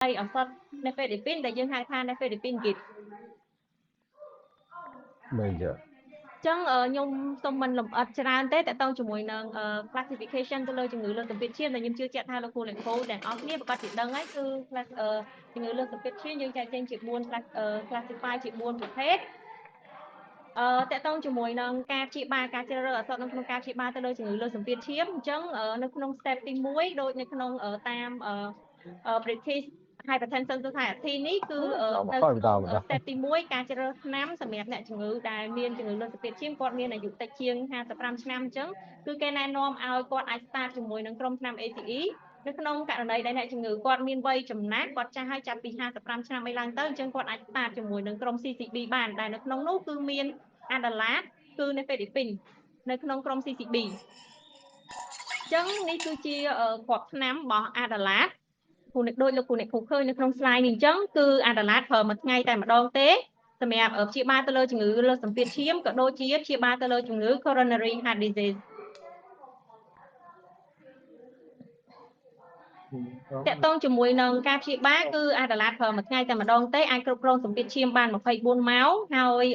ហើយអសតនៅហ្វីលីពីនដែលយើងហៅថានៅហ្វីលីពីនគីតមិនចាចឹងខ្ញុំសូមមិនលម្អិតច្រើនទេតើតើជាមួយនឹង classification ទៅលើជំងឺលើសសម្ពាធឈាមដែលខ្ញុំជឿជាក់ថាលោកគ្រូអ្នកគ្រូទាំងអស់គ្នាប្រកាសជាដឹងហើយគឺជំងឺលើសសម្ពាធឈាមយើងចែកចេញជា4 classify ជា4ប្រភេទតកតងជាមួយនឹងការព្យាបាលការជ្រើសរើសឱសថនៅក្នុងការព្យាបាលទៅលើជំងឺលើសសម្ពាធឈាមអញ្ចឹងនៅក្នុង step ទី1ដូចនៅក្នុងតាម British Hypertension Society នេះគឺនៅក្នុង step ទី1ការជ្រើសរើសថ្នាំសម្រាប់អ្នកជំងឺដែលមានជំងឺលើសសម្ពាធឈាមគាត់មានអាយុតិចជាង55ឆ្នាំអញ្ចឹងគឺគេណែនាំឲ្យគាត់អាច start ជាមួយនឹងក្រុមថ្នាំ ACE នៅក្នុងករណីដែលអ្នកជំងឺគាត់មានវ័យចំណាស់គាត់ចាស់ហើយចាប់ពី55ឆ្នាំអីឡើងទៅអញ្ចឹងគាត់អាច start ជាមួយនឹងក្រុម CCB បានដែលនៅក្នុងនោះគឺមានអាដាឡាតគឺនៅហ្វីលីពីននៅក្នុងក្រុម CCB អញ្ចឹងនេះគឺជាគ្រាប់ថ្នាំរបស់អាដាឡាតដូចលោកគ្រូអ្នកគ្រូឃើញនៅក្នុង slide នេះអញ្ចឹងគឺអាដាឡាតប្រើមួយថ្ងៃតែម្ដងទេសម្រាប់ព្យាបាលទៅលើជំងឺលើសសម្ពាធឈាមក៏ដូចជាព្យាបាលទៅលើជំងឺ coronary heart disease តកតងជាមួយនឹងការព្យាបាលគឺអាដាឡាតប្រើមួយថ្ងៃតែម្ដងទេអាចគ្រប់គ្រងសម្ពាធឈាមបាន24ម៉ោងហើយ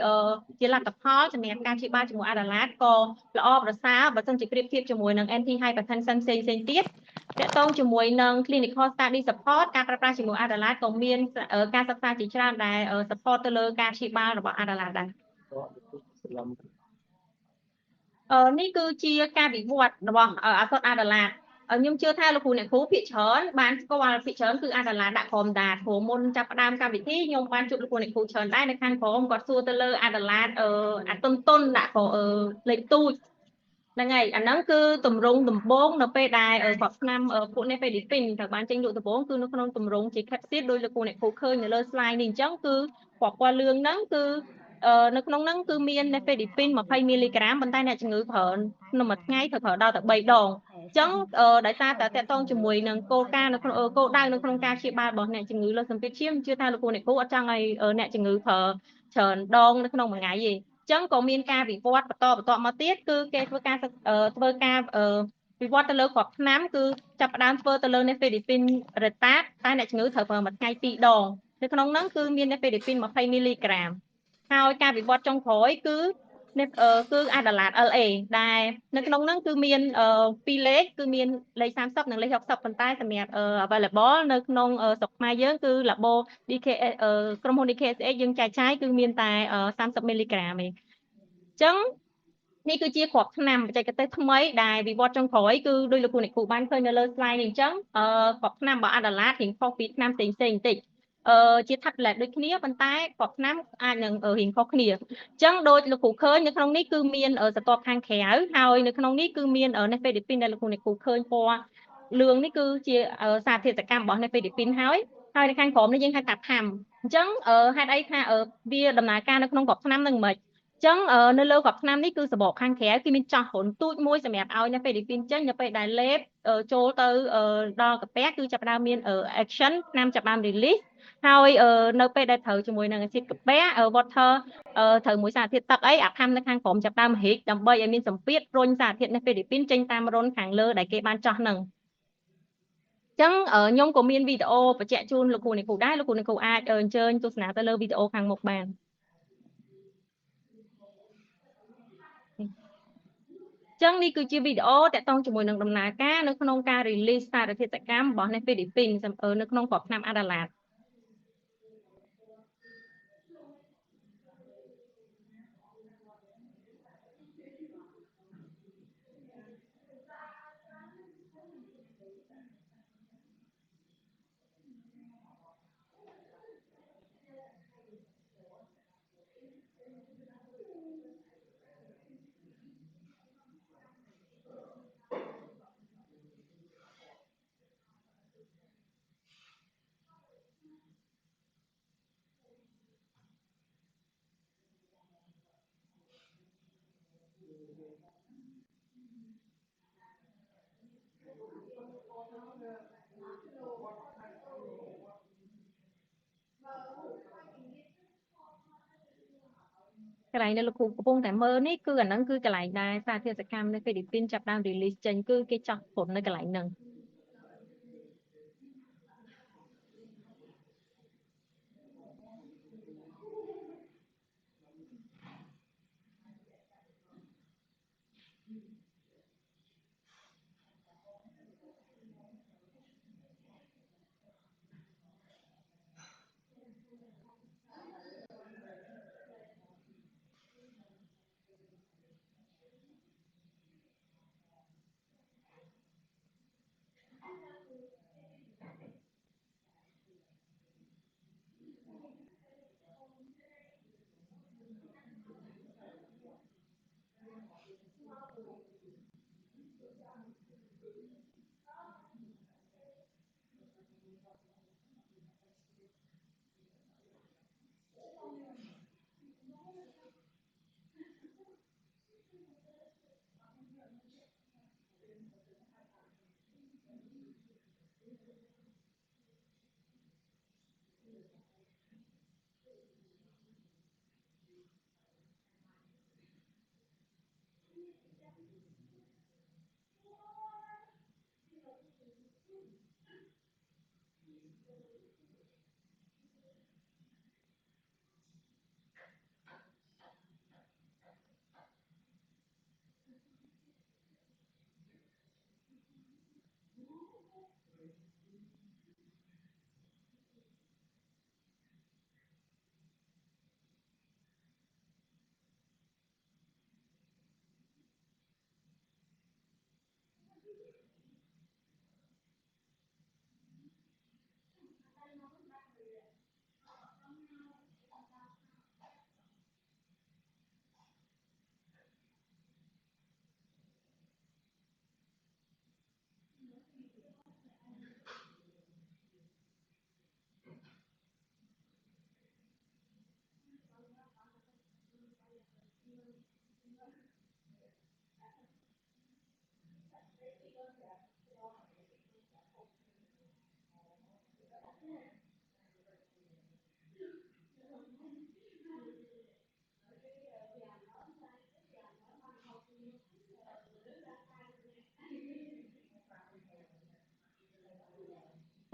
ជាលទ្ធផលសម្រាប់ការព្យាបាលជាមួយអាដាឡាតក៏ល្អប្រសើរបើសិនជាប្រៀបធៀបជាមួយនឹង anti hypertension ផ្សេងៗទៀតតកតងជាមួយនឹង clinical study support ការប្រើប្រាស់ជាមួយអាដាឡាតក៏មានការសិក្សាជាច្រើនដែល support ទៅលើការព្យាបាលរបស់អាដាឡាតដែរនេះគឺជាការវិវត្តរបស់ឱសថអាដាឡាតខ្ញុំជឿថាលោកគ្រូអ្នកគ្រូភាគច្រើនបានស្គាល់ភាគច្រើនគឺអាដាឡាតដាក់ក្រោមដាតព្រោះមុនចាប់ផ្ដើមកម្មវិធីខ្ញុំបានជួបលោកគ្រូអ្នកគ្រូច្រើនដែរនៅខាងក្រោមគាត់សួរទៅលើអាដាឡាតអាតុនដាក់ក៏លេខទូចហ្នឹងហើយអាហ្នឹងគឺទម្រង់ដំបូងនៅពេលដែលគាត់ឆ្នាំពួកនេះហ្វីលីពីនត្រូវបានចេញលក់ដំបូងគឺនៅក្នុងទម្រង់ជា capsid ដោយលោកគ្រូអ្នកគ្រូឃើញនៅលើ slide នេះអញ្ចឹងគឺពណ៌លឿងហ្នឹងគឺនៅក្នុងហ្នឹងគឺមានហ្វីលីពីន20មីលីក្រាមប៉ុន្តែអ្នកជំងឺប្រើក្នុងមួយថ្ងៃត្រូវប្រើដល់តែ3ដងអញ្ចឹងដោយសារតែតកតងជាមួយនឹងគោលការណ៍នៅក្នុងគោលដៅនៅក្នុងការព្យាបាលរបស់អ្នកជំងឺលើសសម្ពាធឈាមជឿថាលោកគ្រូអ្នកគ្រូអត់ចង់ឲ្យអ្នកជំងឺប្រើច្រើនដងនៅក្នុងមួយថ្ងៃទេអញ្ចឹងក៏មានការវិវត្តបន្តមកទៀតគឺគេធ្វើការវិវត្តទៅលើគ្រាប់ថ្នាំគឺចាប់ផ្ដើមធ្វើទៅលើនៅហ្វីលីពីនរ៉េតាតតែអ្នកជំងឺត្រូវប្រើមួយថ្ងៃ2ដងនៅក្នុងហ្នឹងគឺមាននៅហ្វីលីពីន20មីលីក្រាមហើយការវិវត្តចុងក្រោយគឺអាដាឡាត LA ដែលនៅក្នុងហ្នឹងគឺមាន2លេខគឺមានលេខ30និងលេខ60ប៉ុន្តែសម្រាប់available នៅក្នុងស្រុកខ្មែរយើងគឺ Labo DKS ក្រុមហ៊ុន DKSH យើងចែកចាយគឺមានតែ30មីលីក្រាមឯងអញ្ចឹងនេះគឺជាគ្រាប់ថ្នាំបច្ចេកទេសថ្មីដែលវិវត្តចុងក្រោយគឺដោយលោកគ្រូអ្នកគ្រូបានឃើញនៅលើ slide នេះអញ្ចឹងគ្រាប់ថ្នាំរបស់អាដាឡាតរៀងខុសពីថ្នាំផ្សេងៗបន្តិចជា tablet ដូចគ្នាប៉ុន្តែគ្រាប់ថ្នាំអាចនឹងរៀងខុសគ្នាអញ្ចឹងដូចលោកគ្រូឃើញនៅក្នុងនេះគឺមានស្រទាប់ខាងក្រៅហើយនៅក្នុងនេះគឺមាននៅហ្វីលីពីនដែលលោកគ្រូអ្នកគ្រូឃើញពណ៌លឿងនេះគឺជាសារធាតុសកម្មរបស់នៅហ្វីលីពីនហើយនៅខាងក្រោមនេះយើងហៅថាថាំអញ្ចឹងហេតុអីថាវាដំណើរការនៅក្នុងគ្រាប់ថ្នាំនឹងមិនអញ្ចឹងនៅលើគ្រាប់ថ្នាំនេះគឺសបកខាងក្រៅគឺមានចោះរុនទូចមួយសម្រាប់ឲ្យនៅហ្វីលីពីនចេញនៅពេលដែលលេបចូលទៅដល់កាពះគឺចាប់ផ្ដើមមាន action ថ្នាំចាប់ផ្ដើម release ហើយនៅពេលដែលត្រូវជាមួយនឹងអាស៊ីតកាពះ water ត្រូវមួយសារធាតុទឹកអីអាថាំនៅខាងក្រោមចាប់ផ្ដើមរីកដើម្បីឲ្យមានសម្ពាធរុញសារធាតុនៅហ្វីលីពីនចេញតាមរុនខាងលើដែលគេបានចោះនឹងចឹងខ្ញុំក៏មានវីដេអូបញ្ជាក់ជូនលោកគ្រូអ្នកគ្រូដែរលោកគ្រូអ្នកគ្រូអាចអញ្ជើញទស្សនាទៅលើវីដេអូខាងមុខបានចឹងនេះគឺជាវីដេអូតាក់ទងជាមួយនឹងដំណើរការនៅក្នុងការ release សារធាតុកម្មរបស់នៅហ្វីលីពីននៅក្នុងគ្រាប់ថ្នាំអាដាឡាតកន្លែងដែលលោកគ្រូកំពុងតែមើលនេះគឺអាហ្នឹងគឺកន្លែងដែលសារធាតុសកម្មនៅហ្វីលីពីនចាប់ផ្ដើម release ចេញគឺគេចោះព្រំនៅកន្លែងហ្នឹង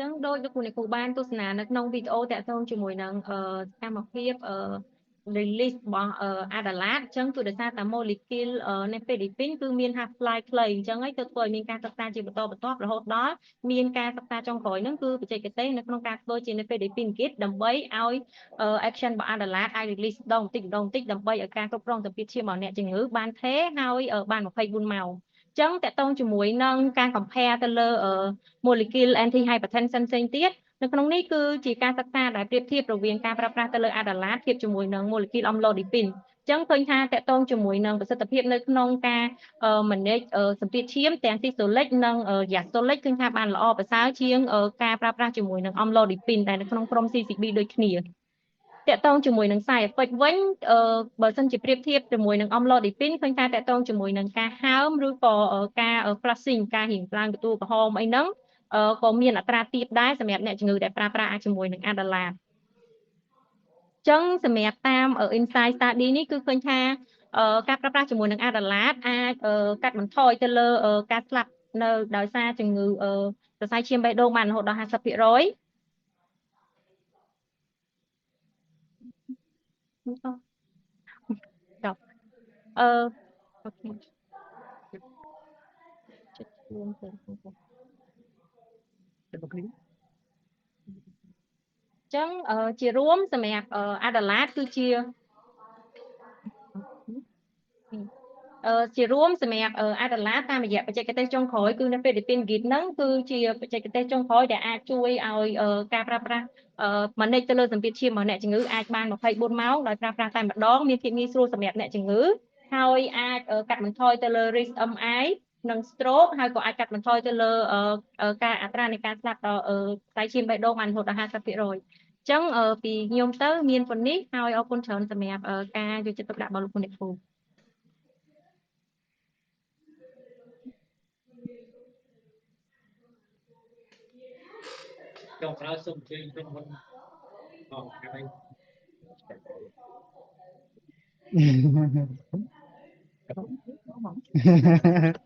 ចឹងដូចលោកគ្រូបានទស្សនានៅក្នុងវីដេអូតាក់ទងជាមួយនឹងកម្មភាពrelease របស់អាដាឡាតអញ្ចឹងគឺដោយសារតែ molecule នៃហ្វេលីពីនគឺមាន half life ខ្លីអញ្ចឹងហើយទើបធ្វើឲ្យមានការសិក្សាជាបន្តបន្ទាប់រហូតដល់មានការសិក្សាចុងក្រោយហ្នឹងគឺបច្ចេកទេសនៅក្នុងការធ្វើជានៃហ្វេលីពីន kit ដើម្បីឲ្យaction របស់អាដាឡាតអាច release ដងបន្តិចដើម្បីឲ្យការគ្រប់គ្រងសម្ពាធឈាមរបស់អ្នកជំងឺបានថេរហើយបាន24ម៉ោងចឹងតកតងជាមួយនឹងការ compare ទៅលើmolecule antihypertension ផ្សេងទៀតនៅក្នុងនេះគឺជាការសិក្សាដែលប្រៀបធៀបរវាងការប្រើប្រាស់ទៅលើអាដាឡាតធៀបជាមួយនឹង molecule amlodipine ចឹងឃើញថាតកតងជាមួយនឹងប្រសិទ្ធភាពនៅក្នុងការ manage សម្ពាធឈាមទាំង systolic និង diastolic ឃើញថាបានល្អប្រសើរជាងការប្រើប្រាស់ជាមួយនឹង amlodipine ដែលនៅក្នុងក្រុម CCB ដូចគ្នាតកតងជាមួយនឹង side effect វិញបើសិនជាប្រៀបធៀបជាមួយនឹង amlodipine ឃើញថាតកតងជាមួយនឹងការហើមឬក៏ការ flushing ការរៀងឡើងទទួលក្រហមអីហ្នឹងក៏មានអត្រាទាបដែរសម្រាប់អ្នកជំងឺដែលប្រើប្រាស់ជាមួយនឹង Adalat ចឹងសម្រាប់តាម insight study នេះគឺឃើញថាការប្រើប្រាស់ជាមួយនឹង Adalat អាចកាត់បន្ថយទៅលើការស្លាប់នៅដោយសារជំងឺសរសៃឈាមបេះដូងបានរហូតដល់ 50%ចប់អូខេចិត្តជួងទៅចឹងជារួមសម្រាប់Adalat គឺជាជារួមសម្រាប់អាដាឡាតាមរយៈបច្ចេកទេសចុងក្រោយគឺនៅពេលដែលពីនហ្គីតហ្នឹងគឺជាបច្ចេកទេសចុងក្រោយដែលអាចជួយឲ្យការប្រើប្រាស់manage ទៅលើសម្ពាធឈាមរបស់អ្នកជំងឺអាចបាន24ម៉ោងដោយប្រើប្រាស់តែម្ដងមានភាពងាយស្រួលសម្រាប់អ្នកជំងឺហើយអាចកាត់បន្ថយទៅលើ risk MI និង stroke ហើយក៏អាចកាត់បន្ថយទៅលើការអត្រានៃការស្លាប់ដល់ខ្សែឈាមបេះដូងបានរហូតដល់ 50%អញ្ចឹងពីខ្ញុំទៅមានប៉ុណ្នេះហើយអរគុណច្រើនសម្រាប់ការយកចិត្តទុកដាក់របស់លោកអ្នកគ្រូចុងក្រោយសូមអញ្ជើញក្រុមហ៊ុន